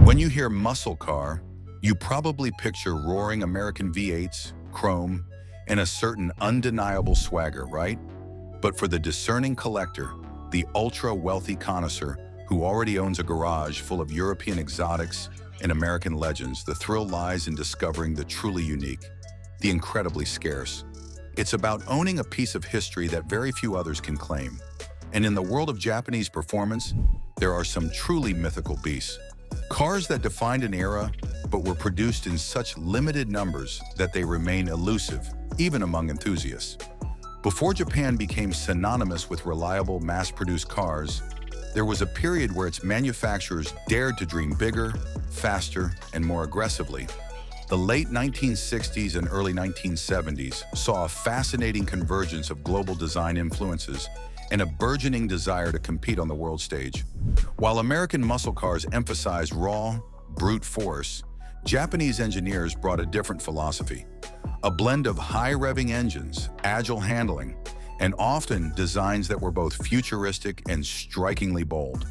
When you hear muscle car, you probably picture roaring American V8s, chrome, and a certain undeniable swagger, right? But for the discerning collector, the ultra-wealthy connoisseur who already owns a garage full of European exotics and American legends, the thrill lies in discovering the truly unique, the incredibly scarce. It's about owning a piece of history that very few others can claim. And in the world of Japanese performance, there are some truly mythical beasts. Cars that defined an era, but were produced in such limited numbers that they remain elusive, even among enthusiasts. Before Japan became synonymous with reliable, mass-produced cars, there was a period where its manufacturers dared to dream bigger, faster, and more aggressively. The late 1960s and early 1970s saw a fascinating convergence of global design influences and a burgeoning desire to compete on the world stage. While American muscle cars emphasized raw, brute force, Japanese engineers brought a different philosophy. A blend of high-revving engines, agile handling, and often designs that were both futuristic and strikingly bold.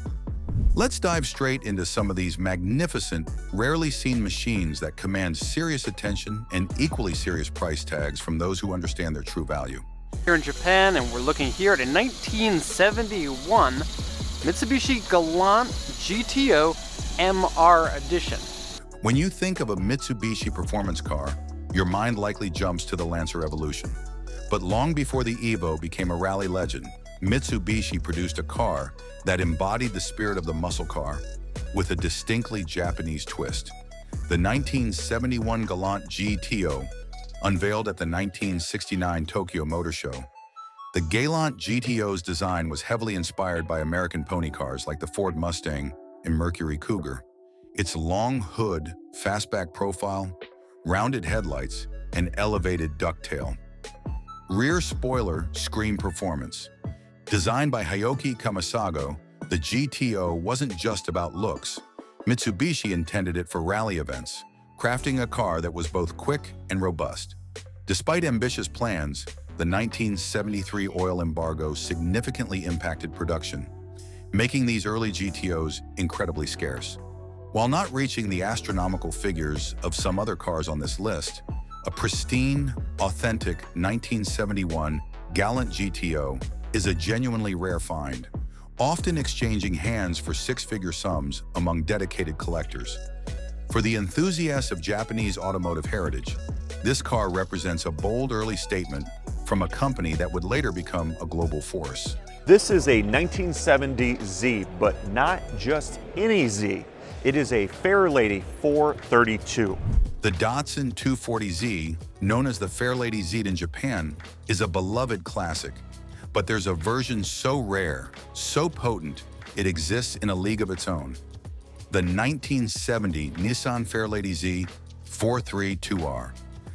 Let's dive straight into some of these magnificent, rarely seen machines that command serious attention and equally serious price tags from those who understand their true value. Here in Japan, and we're looking here at a 1971 Mitsubishi Galant GTO MR Edition. When you think of a Mitsubishi performance car, your mind likely jumps to the Lancer Evolution. But long before the Evo became a rally legend, Mitsubishi produced a car that embodied the spirit of the muscle car with a distinctly Japanese twist. The 1971 Galant GTO, unveiled at the 1969 Tokyo Motor Show. The Galant GTO's design was heavily inspired by American pony cars like the Ford Mustang and Mercury Cougar. Its long hood, fastback profile, rounded headlights, and elevated ducktail. Rear spoiler screamed performance. Designed by Hayoki Kamisago, the GTO wasn't just about looks. Mitsubishi intended it for rally events, crafting a car that was both quick and robust. Despite ambitious plans, the 1973 oil embargo significantly impacted production, making these early GTOs incredibly scarce. While not reaching the astronomical figures of some other cars on this list, a pristine, authentic 1971 Galant GTO is a genuinely rare find, often exchanging hands for six-figure sums among dedicated collectors. For the enthusiasts of Japanese automotive heritage, this car represents a bold early statement from a company that would later become a global force. This is a 1970 Z, but not just any Z. It is a Fairlady 432. The Datsun 240Z, known as the Fairlady Z in Japan, is a beloved classic. But there's a version so rare, so potent, it exists in a league of its own. The 1970 Nissan Fairlady Z 432R.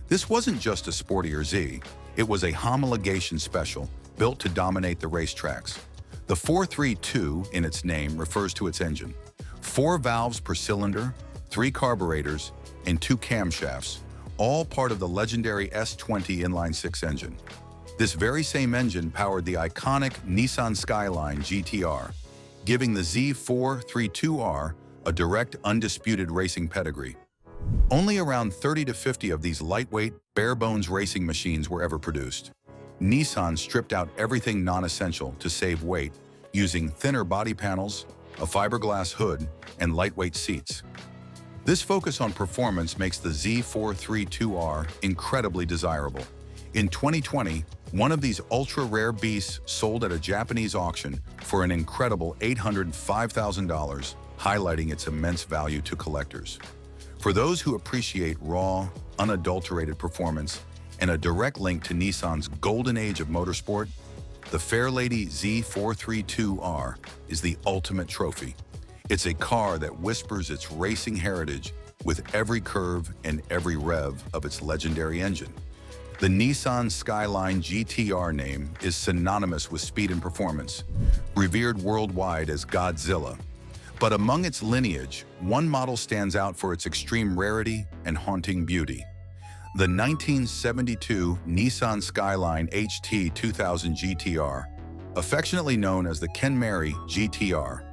This wasn't just a sportier Z, it was a homologation special built to dominate the racetracks. The 432 in its name refers to its engine. 4 valves per cylinder, 3 carburetors, and 2 camshafts, all part of the legendary S20 inline-6 engine. This very same engine powered the iconic Nissan Skyline GTR, giving the Z432R a direct, undisputed racing pedigree. Only around 30 to 50 of these lightweight, bare-bones racing machines were ever produced. Nissan stripped out everything non-essential to save weight, using thinner body panels, a fiberglass hood, and lightweight seats. This focus on performance makes the Z432R incredibly desirable. In 2020, one of these ultra-rare beasts sold at a Japanese auction for an incredible $805,000, highlighting its immense value to collectors. For those who appreciate raw, unadulterated performance and a direct link to Nissan's golden age of motorsport, the Fairlady Z432R is the ultimate trophy. It's a car that whispers its racing heritage with every curve and every rev of its legendary engine. The Nissan Skyline GTR name is synonymous with speed and performance, revered worldwide as Godzilla. But among its lineage, one model stands out for its extreme rarity and haunting beauty. The 1972 Nissan Skyline HT 2000 GTR, affectionately known as the Ken Mary GTR.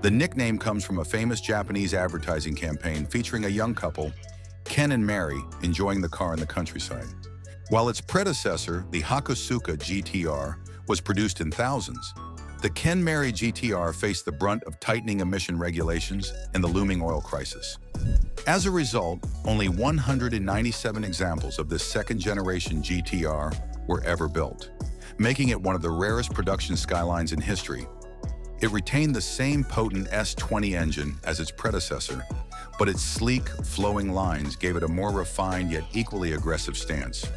The nickname comes from a famous Japanese advertising campaign featuring a young couple, Ken and Mary, enjoying the car in the countryside. While its predecessor, the Hakosuka GTR, was produced in thousands, the Ken-Mary GTR faced the brunt of tightening emission regulations and the looming oil crisis. As a result, only 197 examples of this second-generation GTR were ever built, making it one of the rarest production skylines in history. It retained the same potent S20 engine as its predecessor, but its sleek, flowing lines gave it a more refined yet equally aggressive stance.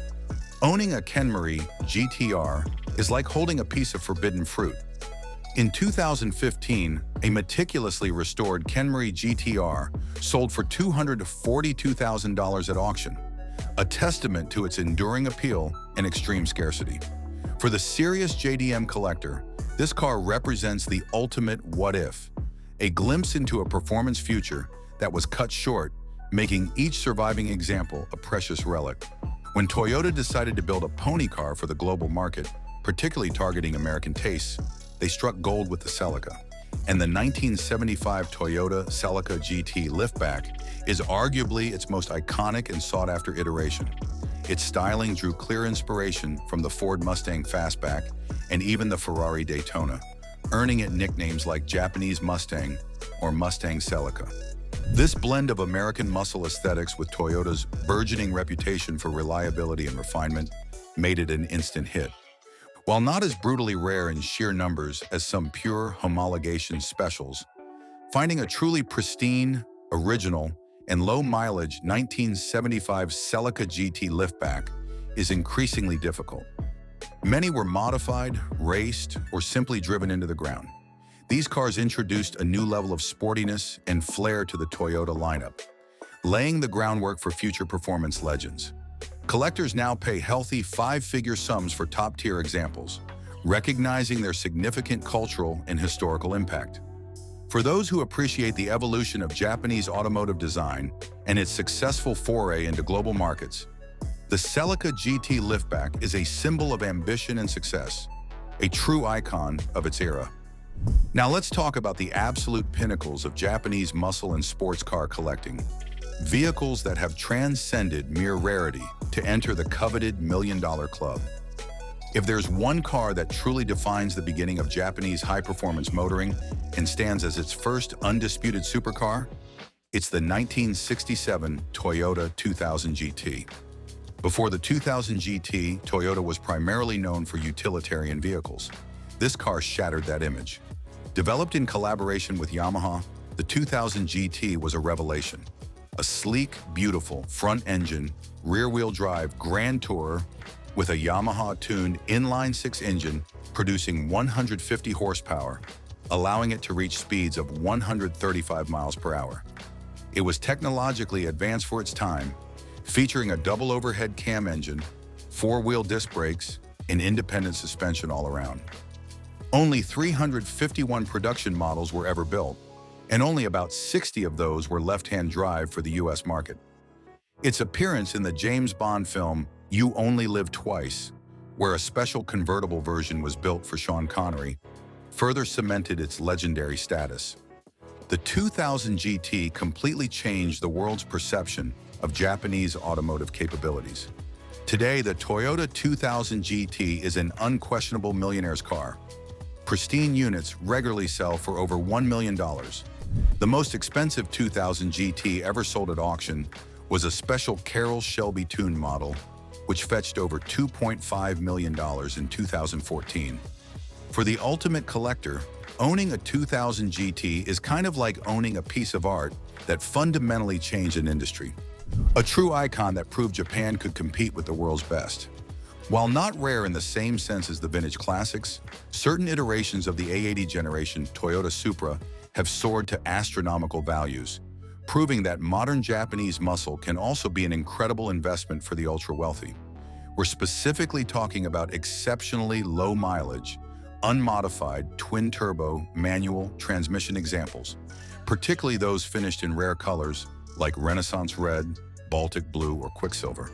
Owning a Ken-Mary GTR is like holding a piece of forbidden fruit. In 2015, a meticulously restored Ken-Mary GTR sold for $242,000 at auction, a testament to its enduring appeal and extreme scarcity. For the serious JDM collector, this car represents the ultimate what-if, a glimpse into a performance future that was cut short, making each surviving example a precious relic. When Toyota decided to build a pony car for the global market, particularly targeting American tastes, they struck gold with the Celica. And the 1975 Toyota Celica GT liftback is arguably its most iconic and sought-after iteration. Its styling drew clear inspiration from the Ford Mustang Fastback and even the Ferrari Daytona, earning it nicknames like Japanese Mustang or Mustang Celica. This blend of American muscle aesthetics with Toyota's burgeoning reputation for reliability and refinement made it an instant hit. While not as brutally rare in sheer numbers as some pure homologation specials, finding a truly pristine, original, and low-mileage 1975 Celica GT liftback is increasingly difficult. Many were modified, raced, or simply driven into the ground. These cars introduced a new level of sportiness and flair to the Toyota lineup, laying the groundwork for future performance legends. Collectors now pay healthy five-figure sums for top-tier examples, recognizing their significant cultural and historical impact. For those who appreciate the evolution of Japanese automotive design and its successful foray into global markets, the Celica GT liftback is a symbol of ambition and success, a true icon of its era. Now let's talk about the absolute pinnacles of Japanese muscle and sports car collecting, vehicles that have transcended mere rarity to enter the coveted million-dollar club. If there's one car that truly defines the beginning of Japanese high-performance motoring and stands as its first undisputed supercar, it's the 1967 Toyota 2000 GT. Before the 2000 GT, Toyota was primarily known for utilitarian vehicles. This car shattered that image. Developed in collaboration with Yamaha, the 2000 GT was a revelation. A sleek, beautiful front-engine, rear-wheel drive Grand Tourer with a Yamaha-tuned inline-six engine producing 150 horsepower, allowing it to reach speeds of 135 miles per hour. It was technologically advanced for its time, featuring a double overhead cam engine, four-wheel disc brakes, and independent suspension all around. Only 351 production models were ever built, and only about 60 of those were left-hand drive for the US market. Its appearance in the James Bond film You Only Live Twice, where a special convertible version was built for Sean Connery, further cemented its legendary status. The 2000 GT completely changed the world's perception of Japanese automotive capabilities. Today, the Toyota 2000 GT is an unquestionable millionaire's car. Pristine units regularly sell for over $1 million. The most expensive 2000 GT ever sold at auction was a special Carroll Shelby tuned model, which fetched over $2.5 million in 2014. For the ultimate collector, owning a 2000 GT is kind of like owning a piece of art that fundamentally changed an industry. A true icon that proved Japan could compete with the world's best. While not rare in the same sense as the vintage classics, certain iterations of the A80 generation Toyota Supra have soared to astronomical values, proving that modern Japanese muscle can also be an incredible investment for the ultra-wealthy. We're specifically talking about exceptionally low mileage, unmodified twin-turbo manual transmission examples, particularly those finished in rare colors like Renaissance Red, Baltic Blue, or Quicksilver.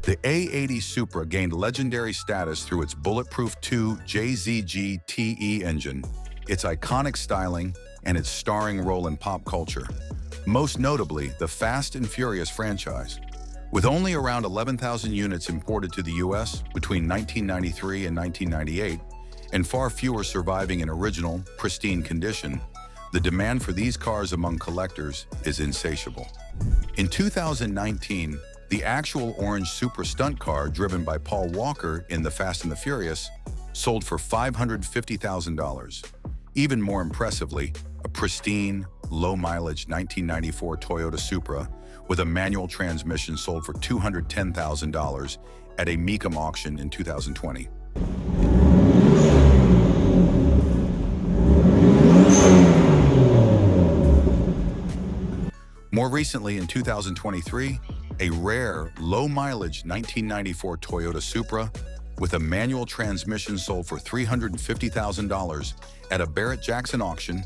The A80 Supra gained legendary status through its bulletproof 2 JZG TE engine, its iconic styling, and its starring role in pop culture, most notably the Fast and Furious franchise. With only around 11,000 units imported to the US between 1993 and 1998, and far fewer surviving in original, pristine condition, the demand for these cars among collectors is insatiable. In 2019, the actual orange Supra stunt car driven by Paul Walker in The Fast and the Furious sold for $550,000. Even more impressively, a pristine, low-mileage 1994 Toyota Supra with a manual transmission sold for $210,000 at a Mecum auction in 2020. More recently, in 2023, a rare, low-mileage 1994 Toyota Supra with a manual transmission sold for $350,000 at a Barrett-Jackson auction.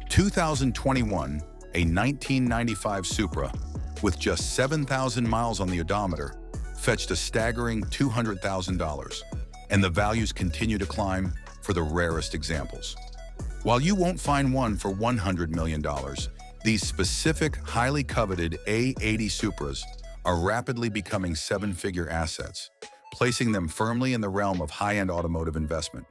2021, a 1995 Supra with just 7,000 miles on the odometer fetched a staggering $200,000, and the values continue to climb for the rarest examples. While you won't find one for $100 million, these specific, highly coveted A80 Supras are rapidly becoming seven-figure assets, placing them firmly in the realm of high-end automotive investment.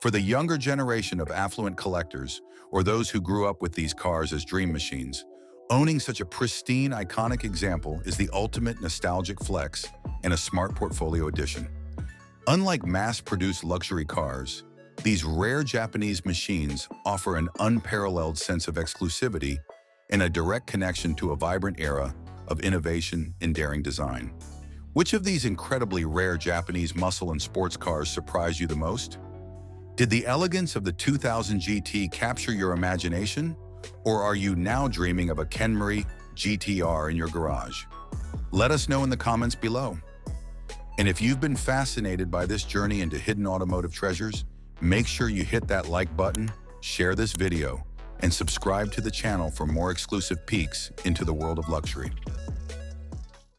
For the younger generation of affluent collectors, or those who grew up with these cars as dream machines, owning such a pristine, iconic example is the ultimate nostalgic flex and a smart portfolio addition. Unlike mass-produced luxury cars, these rare Japanese machines offer an unparalleled sense of exclusivity and a direct connection to a vibrant era of innovation and daring design. Which of these incredibly rare Japanese muscle and sports cars surprised you the most? Did the elegance of the 2000 GT capture your imagination, or are you now dreaming of a Kenmari GTR in your garage? Let us know in the comments below. And if you've been fascinated by this journey into hidden automotive treasures, make sure you hit that like button, share this video, and subscribe to the channel for more exclusive peeks into the world of luxury.